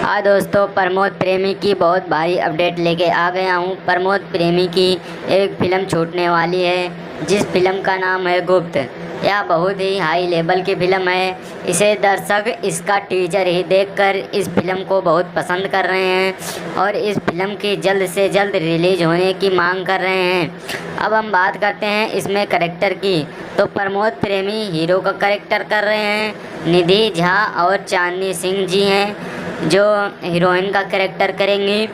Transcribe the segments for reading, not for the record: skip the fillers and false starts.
दोस्तों, प्रमोद प्रेमी की बहुत भारी अपडेट लेके आ गया हूँ। प्रमोद प्रेमी की एक फ़िल्म छूटने वाली है जिस फिल्म का नाम है गुप्त। यह बहुत ही हाई लेवल की फ़िल्म है। इसे दर्शक इसका टीजर ही देखकर इस फिल्म को बहुत पसंद कर रहे हैं और इस फिल्म की जल्द से जल्द रिलीज होने की मांग कर रहे हैं। अब हम बात करते हैं इसमें करेक्टर की, तो प्रमोद प्रेमी हीरो का करेक्टर कर रहे हैं। निधि झा और चांदनी सिंह जी हैं जो हीरोइन का कैरेक्टर करेंगी।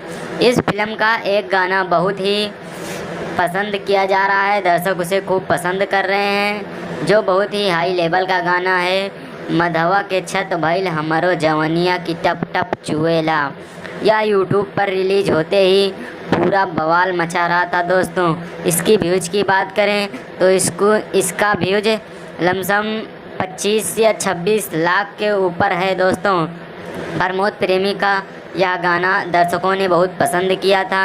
इस फिल्म का एक गाना बहुत ही पसंद किया जा रहा है, दर्शक उसे खूब पसंद कर रहे हैं, जो बहुत ही हाई लेवल का गाना है। मधवा के छत भइल हमरो जवनिया की टप टप चुएला। यह यूट्यूब पर रिलीज होते ही पूरा बवाल मचा रहा था दोस्तों। इसकी व्यूज की बात करें तो इसका व्यूज लमसम 25 या 26 लाख के ऊपर है दोस्तों। प्रमोद प्रेमी का यह गाना दर्शकों ने बहुत पसंद किया था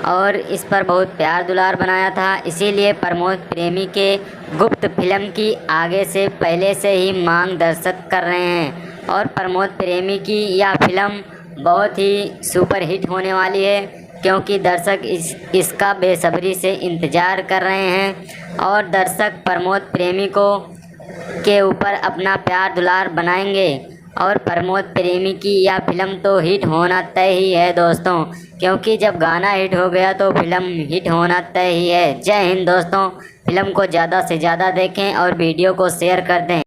और इस पर बहुत प्यार दुलार बनाया था। इसीलिए प्रमोद प्रेमी के गुप्त फिल्म की आगे से पहले से ही मांग दर्शक कर रहे हैं और प्रमोद प्रेमी की यह फिल्म बहुत ही सुपर हिट होने वाली है, क्योंकि दर्शक इसका बेसब्री से इंतज़ार कर रहे हैं और दर्शक प्रमोद प्रेमी के ऊपर अपना प्यार दुलार बनाएंगे और प्रमोद प्रेमी की यह फिल्म तो हिट होना तय ही है दोस्तों, क्योंकि जब गाना हिट हो गया तो फिल्म हिट होना तय ही है। जय हिंद दोस्तों। फिल्म को ज़्यादा से ज़्यादा देखें और वीडियो को शेयर कर दें।